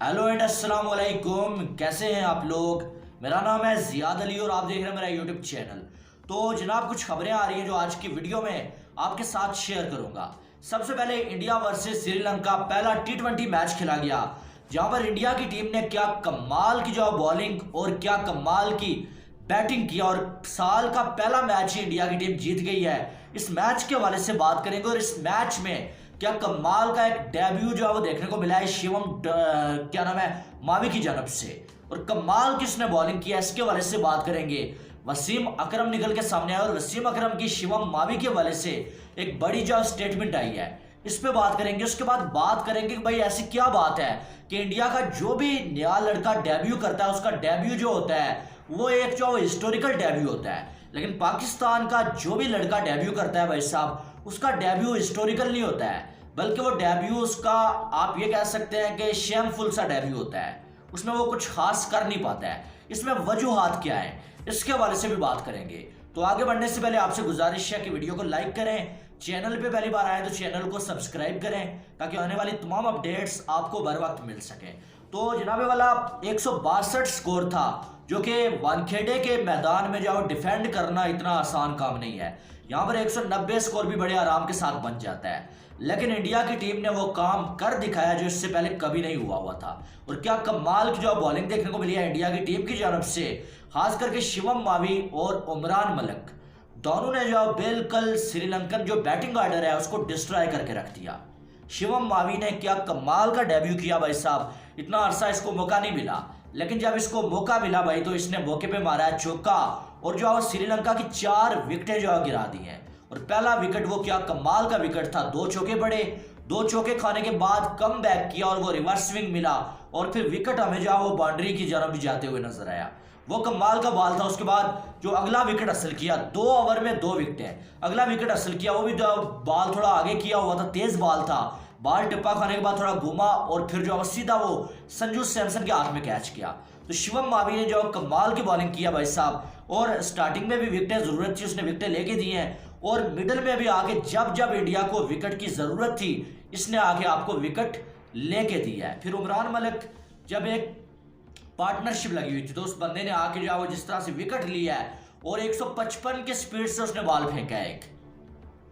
Hello and अस्सलाम वालेकुम। कैसे हैं आप लोग। मेरा नाम है जियाद अली और आप देख रहे हैं मेरा यूट्यूब चैनल। तो जनाब कुछ खबरें आ रही हैं जो आज की वीडियो में आपके साथ शेयर करूंगा। सबसे पहले इंडिया वर्सेस श्रीलंका पहला टी20 मैच खेला गया, जहां पर इंडिया की टीम ने क्या कमाल की जो बॉलिंग और क्या कमाल की बैटिंग किया और साल का पहला मैच ही इंडिया की टीम जीत गई है। इस मैच के हवाले से बात करेंगे और इस मैच में क्या कमाल का एक डेब्यू जो है वो देखने को मिला है शिवम क्या नाम है मावी की जानब से, और कमाल किसने बॉलिंग की है इसके हवाले से बात करेंगे। वसीम अकरम निकल के सामने आया और वसीम अकरम की शिवम मावी के हवाले से एक बड़ी जो स्टेटमेंट आई है, इस पे बात करेंगे। उसके बाद बात करेंगे कि भाई ऐसी क्या बात है कि इंडिया का जो भी नया लड़का डेब्यू करता है उसका डेब्यू जो होता है वो एक जो हिस्टोरिकल डेब्यू होता है, लेकिन पाकिस्तान का जो भी लड़का डेब्यू करता है भाई साहब उसका डेब्यू हिस्टोरिकल नहीं होता है, बल्कि वो डेब्यू उसका आप ये कह सकते हैं कि शेमफुल सा डेब्यू होता है। उसमें वो कुछ खास कर नहीं पाता है। इसमें वजूहात क्या है इसके हवाले से भी बात करेंगे। तो आगे बढ़ने से पहले आपसे गुजारिश है कि वीडियो को लाइक करें, चैनल पे पहली बार आए तो चैनल को सब्सक्राइब करें ताकि आने वाली तमाम अपडेट्स आपको बर वक्त मिल सकें। तो जनाबे वाला 162 स्कोर था, जो कि वानखेड़े के मैदान में जाओ डिफेंड करना इतना आसान काम नहीं है। यहाँ पर 190 स्कोर भी बड़े आराम के साथ बन जाता है, लेकिन इंडिया की टीम ने वो काम कर दिखाया जो इससे पहले कभी नहीं हुआ था। और क्या कमाल की जो बॉलिंग देखने को मिली है इंडिया की टीम की जानब से, खास करके शिवम मावी और उमरान मलिक दोनों ने जो बिल्कुल श्रीलंकन जो बैटिंग ऑर्डर है उसको डिस्ट्रॉय करके रख दिया। शिवम मावी ने क्या कमाल का डेब्यू किया भाई साहब, इतना अरसा इसको मौका नहीं मिला, लेकिन जब इसको मौका मिला भाई तो इसने मौके पे मारा है चौका और जो श्रीलंका की 4 विकेटें जो गिरा दी हैं। और पहला विकेट वो क्या कमाल का विकेट था, 2 चौके पड़े, 2 चौके खाने के बाद कम बैक किया और वो रिवर्स स्विंग मिला और फिर विकेट हमें जो वो बाउंड्री की जानब जाते हुए नजर आया। वो कमाल का बॉल था। उसके बाद जो अगला विकेट हासिल किया, 2 ओवर में 2 विकेटें, अगला विकेट हासिल किया, वो भी जो बॉल थोड़ा आगे किया हुआ था, तेज बॉल था, बॉल टिप्पा खाने के बाद थोड़ा घुमा और फिर जो सीधा वो संजू सैमसन के हाथ में कैच किया। तो शिवम मावी ने जो कमाल की बॉलिंग किया भाई साहब, और स्टार्टिंग में भी विकेटें जरूरत थी उसने विकेटें लेके दी हैं, और मिडल में भी आके जब जब इंडिया को विकेट की जरूरत थी इसने आके आपको विकेट लेके दिया है। फिर उमरान मलिक जब एक पार्टनरशिप लगी हुई थी तो उस बंदे ने आके जो जिस तरह से विकेट लिया है और 155 के स्पीड से उसने बॉल फेंका है एक,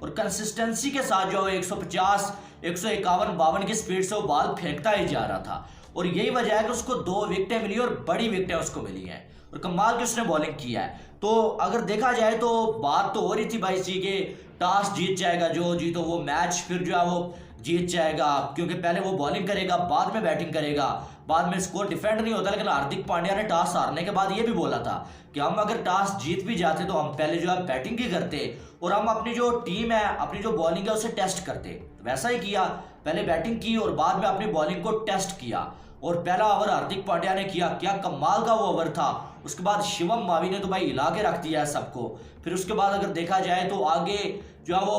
और कंसिस्टेंसी के साथ जो 150 151 52 की स्पीड से वो बॉल फेंकता ही जा रहा था। और यही वजह है कि उसको 2 विकेटें मिली और बड़ी विकेटें उसको मिली हैं और कमाल की उसने बॉलिंग किया है। तो अगर देखा जाए तो बात तो हो रही थी भाई जी के टॉस जीत जाएगा जो जीतो वो मैच, फिर जो है वो जीत जाएगा क्योंकि पहले वो बॉलिंग करेगा बाद में बैटिंग करेगा, बाद में स्कोर डिफेंड नहीं होता। लेकिन हार्दिक पांड्या ने टॉस हारने के बाद ये भी बोला था कि हम अगर टॉस जीत भी जाते तो हम पहले जो है बैटिंग ही करते और हम अपनी जो टीम है अपनी जो बॉलिंग है उसे टेस्ट करते। तो वैसा ही किया, पहले बैटिंग की और बाद में अपनी बॉलिंग को टेस्ट किया। और पहला ओवर हार्दिक पांड्या ने किया, क्या कमाल का वो ओवर था। उसके बाद शिवम मावी ने तो भाई हिला के रख दिया है सबको। फिर उसके बाद अगर देखा जाए तो आगे जो है वो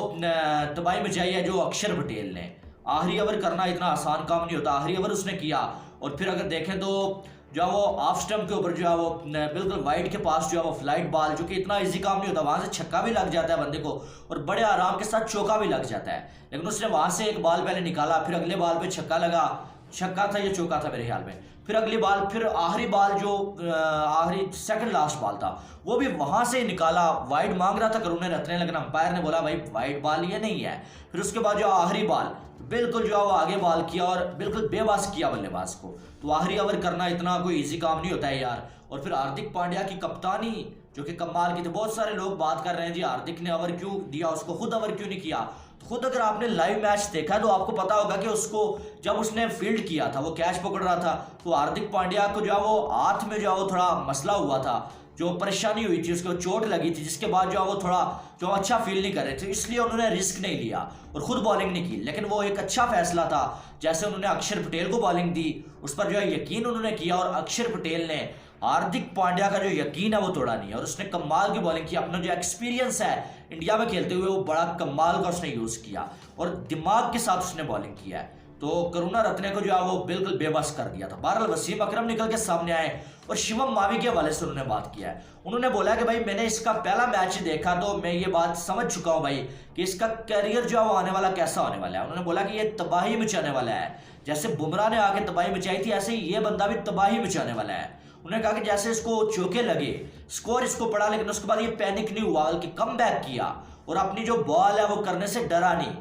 तबाही मचाई है जो अक्षर पटेल ने। आखिरी ओवर करना इतना आसान काम नहीं होता, आखिरी ओवर उसने किया। और फिर अगर देखें तो जो है वो ऑफ स्टंप के ऊपर जो है वो बिल्कुल वाइड के पास जो है वो फ्लाइट बॉल, जो कि इतना इजी काम नहीं होता, वहां से छक्का भी लग जाता है बंदे को और बड़े आराम के साथ चौका भी लग जाता है। लेकिन उसने वहां से एक बॉल पहले निकाला, फिर अगले बॉल पे छक्का लगा, छक्का था या चौका था मेरे ख्याल में, फिर अगली बॉल, फिर आखिरी बॉल जो आखिरी सेकंड लास्ट बॉल था वो भी वहां से निकाला। वाइड मांग रहा था करुण रत्ने, लेकिन अंपायर ने बोला भाई वाइड बॉल ये नहीं है। फिर उसके बाद जो आखिरी बॉल बिल्कुल जो है वो आगे बॉल किया और बिल्कुल बेबस किया बल्लेबाज को। तो आखिरी ओवर करना इतना कोई इजी काम नहीं होता है यार। और फिर हार्दिक पांड्या की कप्तानी जो कि कमाल की थी। बहुत सारे लोग बात कर रहे हैं जी हार्दिक ने ओवर क्यों दिया, उसको खुद ओवर क्यों नहीं किया। तो खुद अगर आपने लाइव मैच देखा तो आपको पता होगा कि उसको जब उसने फील्ड किया था वो कैच पकड़ रहा था तो हार्दिक पांड्या को जो है वो हाथ में जो है वो थोड़ा मसला हुआ था, जो परेशानी हुई थी, उसको चोट लगी थी, जिसके बाद जो वो थोड़ा जो अच्छा फील नहीं कर रहे थे, इसलिए उन्होंने रिस्क नहीं लिया और खुद बॉलिंग नहीं की। लेकिन वो एक अच्छा फैसला था, जैसे उन्होंने अक्षर पटेल को बॉलिंग दी उस पर जो है यकीन उन्होंने किया और अक्षर पटेल ने हार्दिक पांड्या का जो यकीन है वो तोड़ा नहीं है और उसने कमाल की बॉलिंग की। अपना जो एक्सपीरियंस है इंडिया में खेलते हुए वो बड़ा कमाल का उसने यूज किया और दिमाग के साथ उसने बॉलिंग किया है। तो करुणा रत्ने को जो है वो बिल्कुल बेबस कर दिया था। बहरहाल वसीम अकरम निकल के सामने आए और शिवम मावी के हवाले से उन्होंने बात किया है। उन्होंने बोला कि भाई मैंने इसका पहला मैच देखा तो मैं ये बात समझ चुका हूं भाई कि इसका करियर जो है वो आने वाला कैसा होने वाला है। उन्होंने बोला कि ये तबाही मचाने वाला है, जैसे बुमराह ने आके तबाही मचाई थी ऐसे ही ये बंदा भी तबाही मचाने वाला है। उन्होंने कहा कि जैसे इसको चौके लगे, स्कोर इसको पड़ा, लेकिन उसके बाद ये पैनिक नहीं हुआ बल्कि कम बैक किया और अपनी जो बॉल है वो करने से डरा नहीं,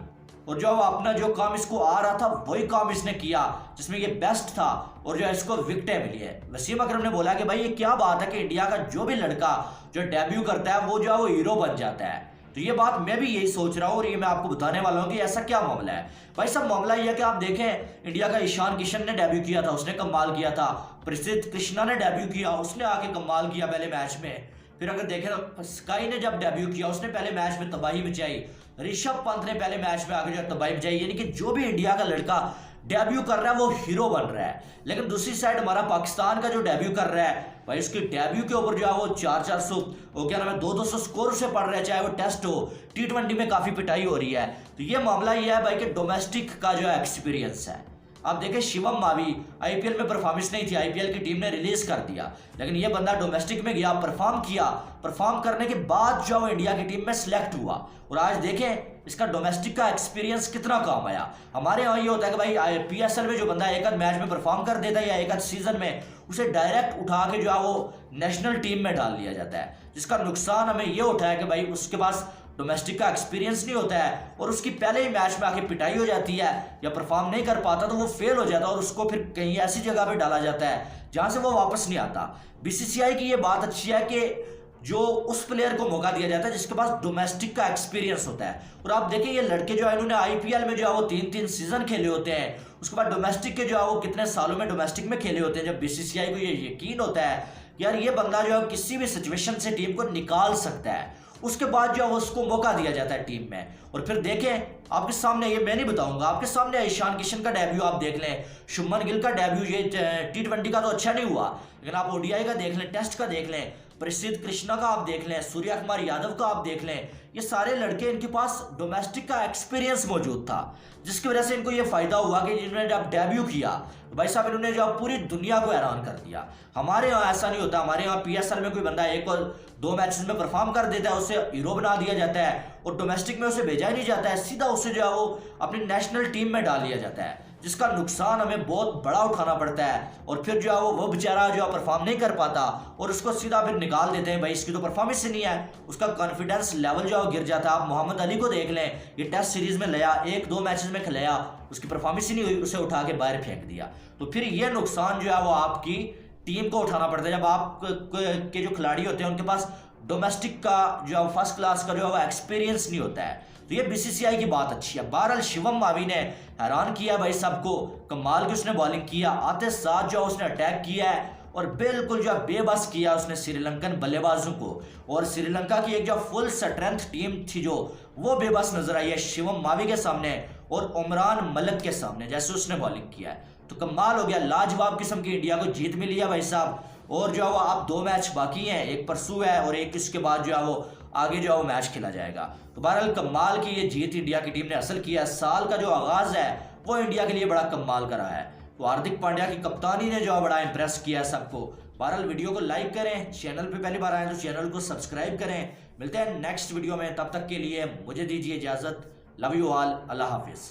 और जो अपना जो काम इसको आ रहा था वही काम इसने किया जिसमें ये बेस्ट था और जो इसको विकेटें मिली है। वसीम अकरम ने बोला कि भाई ये क्या बात है कि इंडिया का जो भी लड़का जो डेब्यू करता है वो जो है वो हीरो बन जाता है। तो ये बात मैं भी यही सोच रहा हूँ और ये मैं आपको बताने वाला हूँ कि ऐसा क्या मामला है। भाई सब मामला ये है कि आप देखें, इंडिया का ईशान किशन ने डेब्यू किया था, उसने कमाल किया था। प्रसिद्ध कृष्णा ने डेब्यू किया, उसने आके कमाल किया पहले मैच में। फिर अगर देखें तो स्काई ने जब डेब्यू किया उसने पहले मैच में तबाही मचाई। ऋषभ पंत ने पहले मैच में आगे जो तबाही मचाई। यानी कि जो भी इंडिया का लड़का डेब्यू कर रहा है वो हीरो बन रहा है। लेकिन दूसरी साइड हमारा पाकिस्तान का जो डेब्यू कर रहा है भाई, उसके डेब्यू के ऊपर जो है वो 400 वो क्या नाम है 200 स्कोर से पड़ रहा है, चाहे वो टेस्ट हो T20 में काफी पिटाई हो रही है। तो ये मामला ये है भाई कि डोमेस्टिक का जो है एक्सपीरियंस है। आप देखें शिवम मावी आईपीएल में परफॉर्मेंस नहीं थी, आईपीएल की टीम ने रिलीज कर दिया, लेकिन ये बंदा डोमेस्टिक में गया, परफॉर्म किया, परफॉर्म करने के बाद जो है इंडिया की टीम में सिलेक्ट हुआ और आज देखें इसका डोमेस्टिक का एक्सपीरियंस कितना काम आया। हमारे यहाँ ये होता है कि भाई पीएसएल में जो बंदा एक आध मैच में परफॉर्म कर देता है या एक आध सीजन में, उसे डायरेक्ट उठा के जो है वो नेशनल टीम में डाल दिया जाता है, जिसका नुकसान हमें ये होता है कि भाई उसके पास डोमेस्टिक का एक्सपीरियंस नहीं होता है और उसकी पहले ही मैच में आके पिटाई हो जाती है या परफॉर्म नहीं कर पाता तो वो फेल हो जाता है और उसको फिर कहीं ऐसी जगह पे डाला जाता है जहां से वो वापस नहीं आता। बीसीसीआई की ये बात अच्छी है कि जो उस प्लेयर को मौका दिया जाता है जिसके पास डोमेस्टिक का एक्सपीरियंस होता है। और आप देखिए ये लड़के जो है इन्होंने आईपीएल में जो है वो 3-3 सीजन खेले होते हैं, उसके बाद डोमेस्टिक के जो है वो कितने सालों में डोमेस्टिक में खेले होते हैं। जब बीसीसीआई को ये यकीन होता है यार ये बंदा जो है किसी भी सिचुएशन से टीम को निकाल सकता है, उसके बाद जो है उसको मौका दिया जाता है टीम में। और फिर देखें आपके सामने, ये मैं नहीं बताऊंगा, आपके सामने ईशान किशन का डेब्यू आप देख लें, शुभमन गिल का डेब्यू, ये T20 का तो अच्छा नहीं हुआ, लेकिन आप ओडीआई का देख लें, टेस्ट का देख लें, प्रसिद्ध कृष्णा का आप देख लें, सूर्या कुमार यादव का आप देख लें, ये सारे लड़के इनके पास डोमेस्टिक का एक्सपीरियंस मौजूद था, जिसकी वजह से इनको ये फायदा हुआ कि जिन्होंने जब डेब्यू किया भाई साहब इन्होंने जो पूरी दुनिया को हैरान कर दिया। हमारे यहाँ ऐसा नहीं होता, हमारे यहाँ पीएसएल में कोई बंदा 1 और 2 मैचेस में परफॉर्म कर देता है उसे हीरो बना दिया जाता है और डोमेस्टिक में उसे भेजा ही नहीं जाता है, सीधा उसे जो है वो अपनी नेशनल टीम में डाल दिया जाता है, जिसका नुकसान हमें बहुत बड़ा उठाना पड़ता है। और फिर जो है वो बेचारा जो है परफॉर्म नहीं कर पाता और उसको सीधा फिर निकाल देते हैं, भाई इसकी तो परफॉर्मेंस ही नहीं है, उसका कॉन्फिडेंस लेवल जो है गिर जाता है। आप मोहम्मद अली को देख लें, ये टेस्ट सीरीज में लिया, 1-2 मैचेस में खिलाया, उसकी परफॉर्मेंस ही नहीं हुई, उसे उठा के बाहर फेंक दिया। तो फिर ये नुकसान जो है वो आपकी टीम को उठाना पड़ता है जब आप के जो खिलाड़ी होते हैं उनके पास डोमेस्टिक का जो है फर्स्ट क्लास का जो है वो एक्सपीरियंस नहीं होता है। तो ये बीसीसीआई की बात अच्छी है। बहरहाल शिवम मावी ने हैरान किया भाई सबको, कमाल की उसने बॉलिंग किया, आते साथ जो उसने अटैक किया है और बिल्कुल जो बेबस किया उसने श्रीलंकन बल्लेबाजों को, और श्रीलंका की एक जो फुल स्ट्रेंथ टीम थी जो वो बेबस नजर आई है शिवम मावी के सामने और उमरान मलिक के सामने, जैसे उसने बॉलिंग किया है। तो कमाल हो गया, लाजवाब किस्म की इंडिया को जीत मिली है भाई साहब। और जो है वो अब 2 मैच बाकी हैं, एक परसों है और एक इसके बाद जो है वो आगे जो है वो मैच खेला जाएगा। तो बहरहाल कमाल की ये जीत इंडिया की टीम ने हासिल किया। साल का जो आगाज है वो इंडिया के लिए बड़ा कमाल का रहा है। तो हार्दिक पांड्या की कप्तानी ने जो है बड़ा इंप्रेस किया सबको। बहरहाल वीडियो को लाइक करें, चैनल पे पहली बार आए तो चैनल को सब्सक्राइब करें। मिलते हैं नेक्स्ट वीडियो में, तब तक के लिए मुझे दीजिए इजाजत। Love you all, Allah Hafiz.